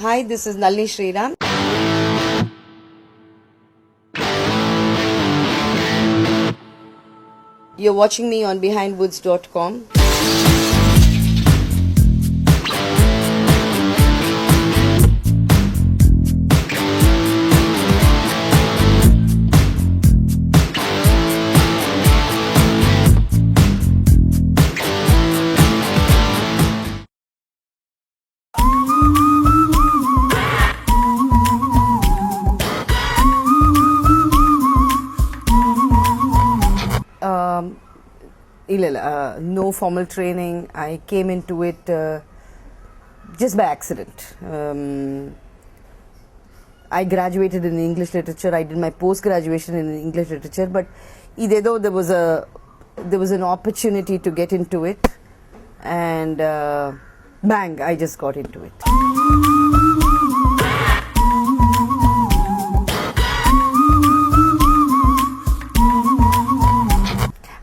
Hi, this is Nalini Sriram. You're watching me on behindwoods.com. No formal training. I came into it just by accident. I graduated in English literature. I did my post-graduation in English literature, but either though there was an opportunity to get into it, and bang, I just got into it.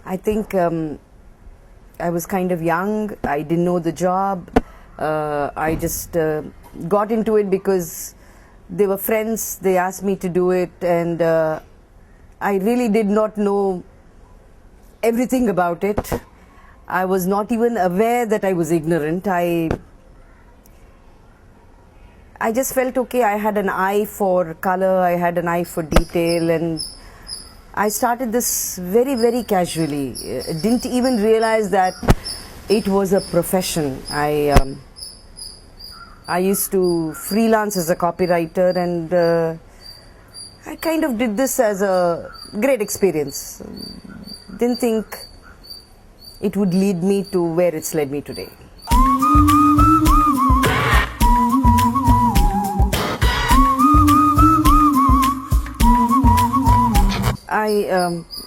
I think I was kind of young. I didn't know the job. I just got into it because they were friends. They asked me to do it, and I really did not know everything about it. I was not even aware that I was ignorant. I just felt okay. I had an eye for color. I had an eye for detail, and I started this very, very casually. Didn't even realize that it was a profession. I used to freelance as a copywriter, and I kind of did this as a great experience. Didn't think it would lead me to where it's led me today.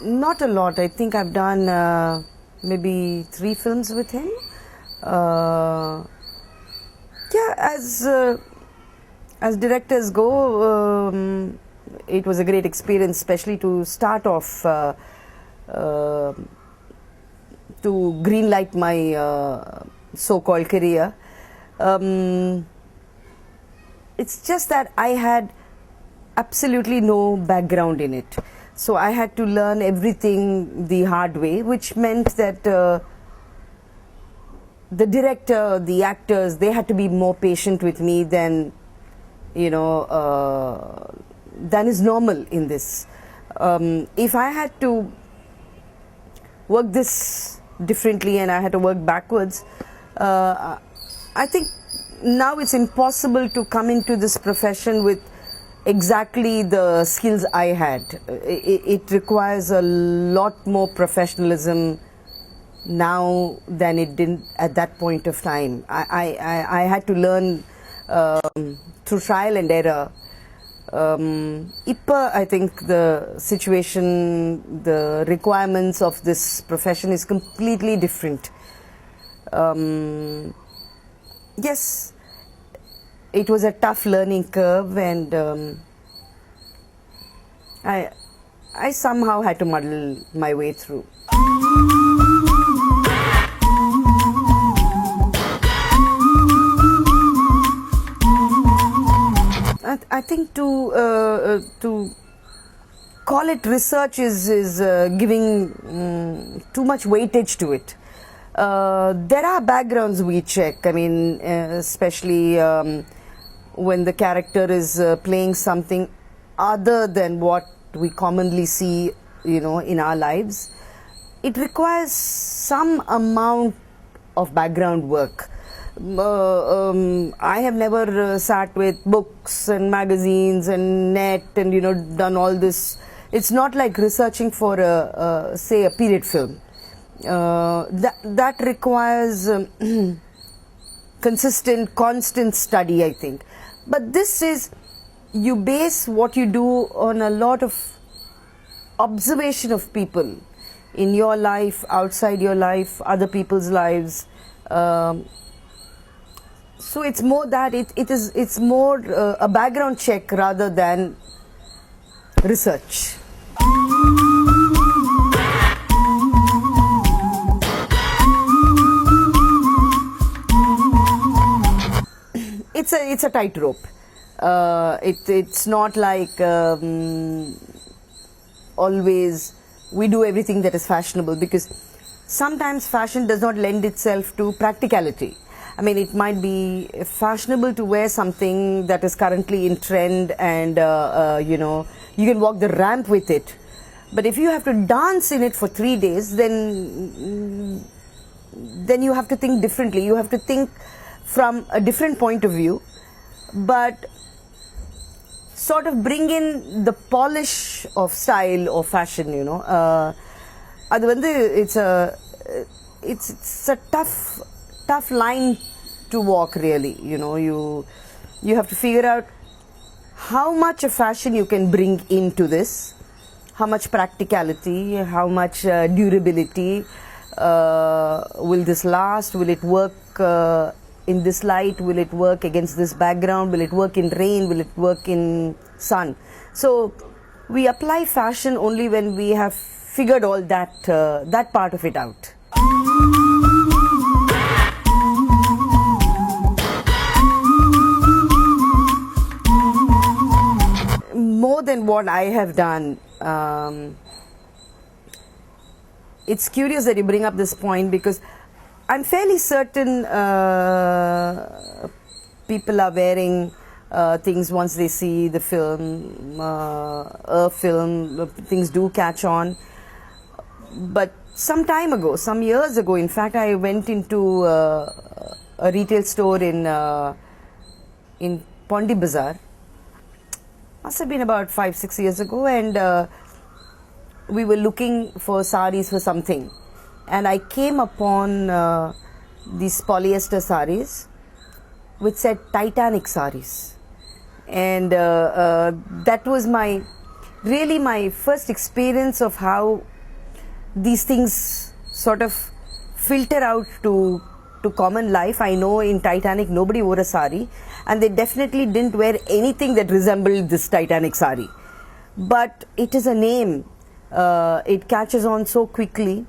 Not a lot. I think I've done maybe 3 films with him. As directors go, it was a great experience, especially to start off, to greenlight my so-called career. It's just that I had absolutely no background in it. So I had to learn everything the hard way, which meant that the director, the actors, they had to be more patient with me than, than is normal in this. If I had to work this differently and I had to work backwards, I think now it's impossible to come into this profession with exactly the skills I had. It requires a lot more professionalism now than it did at that point of time. I had to learn through trial and error. I think the situation, the requirements of this profession is completely different. Yes, it was a tough learning curve, and I somehow had to muddle my way through. I think to call it research is giving too much weightage to it. There are backgrounds we check. I mean, especially when the character is playing something other than what we commonly see, in our lives. It requires some amount of background work. I have never sat with books and magazines and net and done all this. It's not like researching for say a period film. That requires constant study, I think. But this is, you base what you do on a lot of observation of people in your life, outside your life, other people's lives. So it's more that it's more a background check rather than research. it's a tightrope. It's not like always we do everything that is fashionable, because sometimes fashion does not lend itself to practicality. I mean, it might be fashionable to wear something that is currently in trend, and you can walk the ramp with it. But if you have to dance in it for 3 days, then you have to think differently. You have to think from a different point of view, but sort of bring in the polish of style or fashion. அது வந்து it's a tough line to walk, really. You have to figure out how much of fashion you can bring into this, how much practicality, how much durability. Will this last? Will it work in this light? Will it work against this background? Will it work in rain? Will it work in sun? So we apply fashion only when we have figured all that part of it out. More than what I have done, it's curious that you bring up this point, because I'm fairly certain people are wearing things once they see the film, things do catch on. But some time ago, some years ago, in fact, I went into a retail store in Pondi Bazaar. Must have been about 5-6 years ago, and we were looking for saris for something, and I came upon these polyester saris which said Titanic saris, and that was really my first experience of how these things sort of filter out to common life. I know in Titanic nobody wore a sari, and they definitely didn't wear anything that resembled this Titanic sari. But it is a name. It catches on so quickly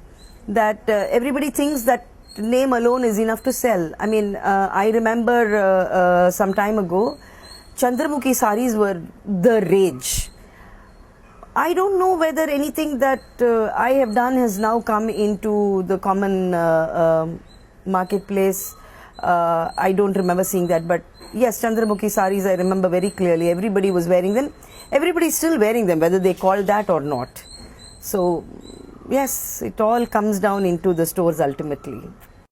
that everybody thinks that name alone is enough to sell. I mean, I remember some time ago, Chandramukhi saris were the rage. I don't know whether anything that I have done has now come into the common marketplace. I don't remember seeing that, but yes, Chandramukhi saris I remember very clearly. Everybody was wearing them. Everybody is still wearing them, whether they call that or not. So yes, it all comes down into the stores ultimately.